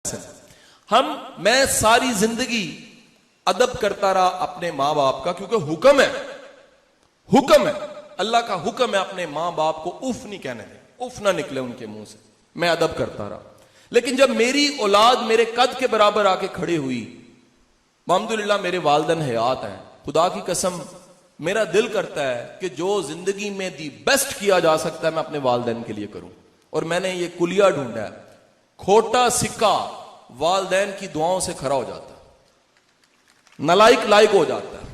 मैं सारी जिंदगी अदब करता रहा अपने मां बाप का, क्योंकि हुक्म है अल्लाह का हुक्म है अपने मां बाप को उफ नहीं कहने दें, उफ ना निकले उनके मुंह से। मैं अदब करता रहा, लेकिन जब मेरी औलाद मेरे कद के बराबर आके खड़ी हुई, अल्हम्दुलिल्लाह मेरे वालिदैन हयात हैं, खुदा की कसम मेरा दिल करता है कि जो जिंदगी में दी बेस्ट किया जा सकता है मैं अपने वालिदैन के लिए करूं। और मैंने ये कुलिया ढूंढा है, खोटा सिक्का वालिदैन की दुआओं से खरा हो जाता है, नलायक लायक हो जाता है।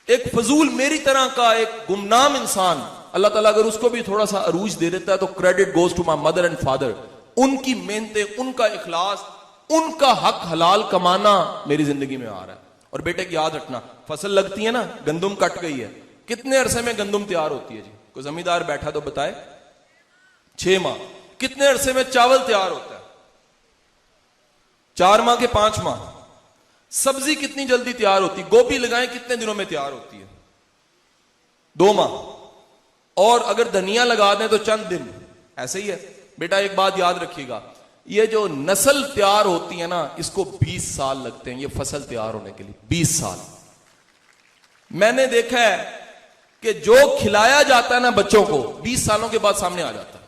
एक फजूल मेरी तरह का एक गुमनाम इंसान अल्लाह ताला अगर उसको भी थोड़ा सा अरूज दे देता है तो credit goes to my mother and father. उनकी मेहनतें, उनका इखलास, उनका हक हलाल कमाना मेरी जिंदगी में आ रहा है। और बेटे की याद रखना, फसल लगती है ना, गंदुम कट गई है, कितने अरसे में गंदुम तैयार होती है जी? कोई जमींदार बैठा तो बताए। 6 माह। कितने अरसे में चावल तैयार होता है? 4 माह के 5 माह। सब्जी कितनी जल्दी तैयार होती? गोभी लगाएं कितने दिनों में तैयार होती है? 2 माह। और अगर धनिया लगा दें तो चंद दिन। ऐसे ही है बेटा। एक बात याद रखिएगा, ये जो नस्ल तैयार होती है ना, इसको 20 साल लगते हैं ये फसल तैयार होने के लिए। 20 साल। मैंने देखा है कि जो खिलाया जाता है ना बच्चों को 20 सालों के बाद सामने आ जाता है।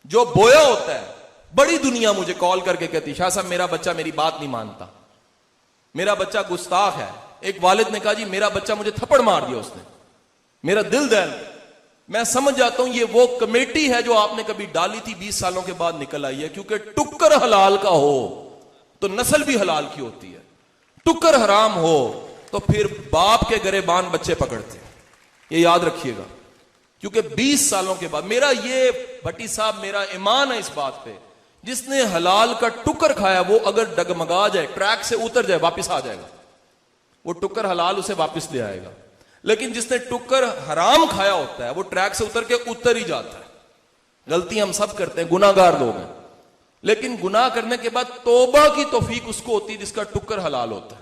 जो बोया होता है, बड़ी दुनिया मुझे कॉल करके कहती, शाह साहब मेरा बच्चा मेरी बात नहीं मानता, मेरा बच्चा गुस्ताख है। एक वालिद ने कहा जी मेरा बच्चा मुझे थप्पड़ मार दिया उसने, मेरा दिल दहल। मैं समझ जाता हूं ये वो कमेटी है जो आपने कभी डाली थी, 20 सालों के बाद निकल आई है। क्योंकि टुक्कर हलाल का हो तो नस्ल भी हलाल की होती है, टुक्कर हराम हो तो फिर बाप के गरेबान बच्चे पकड़ते हैं। ये याद रखिएगा। क्योंकि 20 सालों के बाद मेरा ये भट्टी साहब मेरा ईमान है इस बात पे, जिसने हलाल का टुक्कर खाया वो अगर डगमगा जाए, ट्रैक से उतर जाए, वापस आ जाएगा। वो टुक्कर हलाल उसे वापस ले आएगा। लेकिन जिसने टुक्कर हराम खाया होता है वो ट्रैक से उतर के उतर ही जाता है। गलती हम सब करते हैं, गुनाहगार लोग हैं, लेकिन गुनाह करने के बाद तौबा की तौफीक उसको होती है जिसका टुक्कर हलाल होता है,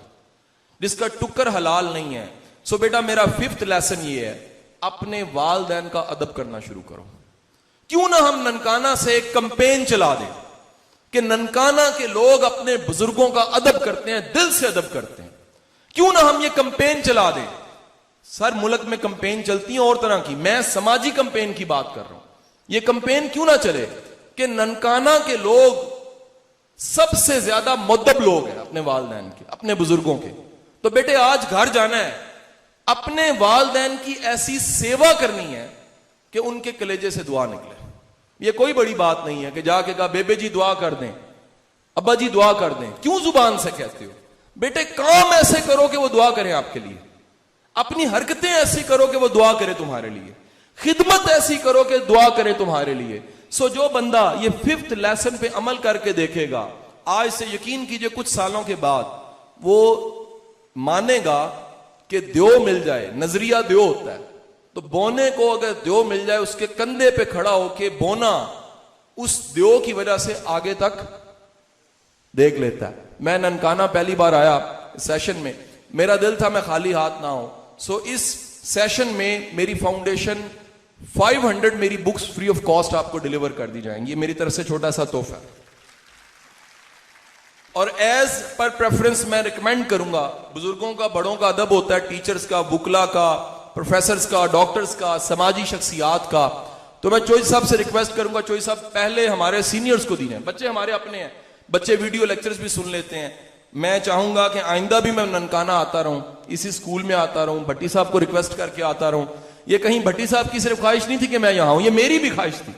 जिसका टुक्कर हलाल नहीं है। सो बेटा मेरा 5th लेसन ये है, अपने वालिदैन का अदब करना शुरू करो। क्यों ना हम ननकाना से एक कंपेन चला दें कि ननकाना के लोग अपने बुजुर्गों का अदब करते हैं, दिल से अदब करते हैं। क्यों ना हम ये कंपेन चला दें। सर मुल्क में कंपेन चलती है और तरह की, मैं समाजी कंपेन की बात कर रहा हूं। ये कंपेन क्यों ना चले कि ननकाना के लोग सबसे ज्यादा मुद्दब लोग हैं अपने वालिदैन के, अपने बुजुर्गों के। तो बेटे आज घर जाना है, अपने वालिदैन की ऐसी सेवा करनी है कि उनके कलेजे से दुआ निकले। ये कोई बड़ी बात नहीं है कि जाके कहा बेबे जी दुआ कर दें, अब्बा जी दुआ कर दें। क्यों जुबान से कहते हो? बेटे काम ऐसे करो कि वो दुआ करें आपके लिए, अपनी हरकतें ऐसी करो कि वो दुआ करे तुम्हारे लिए, खिदमत ऐसी करो कि दुआ करे तुम्हारे लिए। सो जो बंदा ये 5th लेसन पे अमल करके देखेगा, आज से यकीन कीजिए कुछ सालों के बाद वो मानेगा कि द्यो मिल जाए, नजरिया द्यो होता है, तो बोने को अगर द्यो मिल जाए उसके कंधे पे खड़ा होके बोना, उस द्यो की वजह से आगे तक देख लेता है। मैं ननकाना पहली बार आया सेशन में, मेरा दिल था मैं खाली हाथ ना हो। सो इस सेशन में मेरी फाउंडेशन 500 मेरी बुक्स फ्री ऑफ कॉस्ट आपको डिलीवर कर दी जाएंगी। ये मेरी तरफ से छोटा सा तोहफा है। और एज पर प्रेफरेंस मैं रिकमेंड करूंगा, बुजुर्गों का, बड़ों का अदब होता है, टीचर्स का, वुकला का, प्रोफेसर्स का, डॉक्टर्स का, समाजी शख्सियात का। तो मैं चोई साहब से रिक्वेस्ट करूंगा, चोई साहब पहले हमारे सीनियर्स को दीजिए। बच्चे हमारे अपने हैं, बच्चे वीडियो लेक्चर्स भी सुन लेते हैं। मैं चाहूंगा कि आइंदा भी मैं ननकाना आता रहूं, इसी स्कूल में आता रहूं, भट्टी साहब को रिक्वेस्ट करके आता रहूं। ये कहीं भट्टी साहब की सिर्फ ख्वाहिश नहीं थी कि मैं यहां हूं, ये मेरी भी ख्वाहिश थी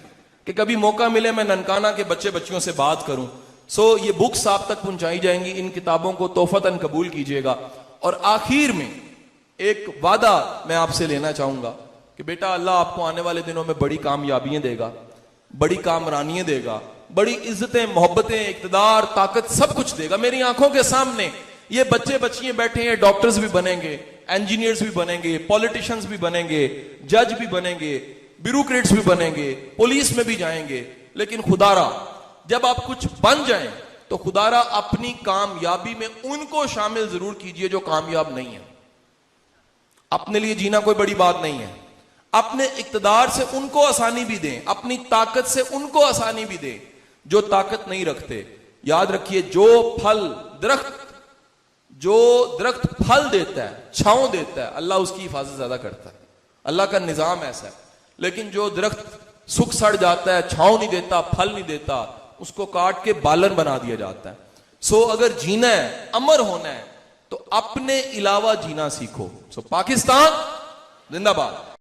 कि कभी मौका मिले मैं ननकाना के बच्चे बच्चियों से बात करूं। सो ये बुक्स आप तक पहुंचाई जाएंगी, इन किताबों को तोहफतन कबूल कीजिएगा। और आखिर में एक वादा मैं आपसे लेना चाहूंगा कि बेटा अल्लाह आपको आने वाले दिनों में बड़ी कामयाबियां देगा, बड़ी कामरानियां देगा, बड़ी इज्जतें, मोहब्बतें, इक़्तिदार, ताकत सब कुछ देगा। मेरी आंखों के सामने ये बच्चे बच्चियां बैठे हैं, डॉक्टर्स भी बनेंगे, इंजीनियर्स भी बनेंगे, पॉलिटिशियंस भी बनेंगे, जज भी बनेंगे, ब्यूरोक्रेट्स भी बनेंगे, पुलिस में भी जाएंगे। लेकिन खुदारा जब आप कुछ बन जाएं तो खुदारा अपनी कामयाबी में उनको शामिल जरूर कीजिए जो कामयाब नहीं है। अपने लिए जीना कोई बड़ी बात नहीं है, अपने इक़्तिदार से उनको आसानी भी दें, अपनी ताकत से उनको आसानी भी दें जो ताकत नहीं रखते। याद रखिए, जो दरख्त फल देता है, छांव देता है, अल्लाह उसकी हिफाजत ज्यादा करता है। अल्लाह का निजाम ऐसा है। लेकिन जो दरख्त सूख सड़ जाता है, छांव नहीं देता, फल नहीं देता, उसको काट के बालन बना दिया जाता है। सो अगर जीना है, अमर होना है, तो अपने अलावा जीना सीखो। सो पाकिस्तान जिंदाबाद।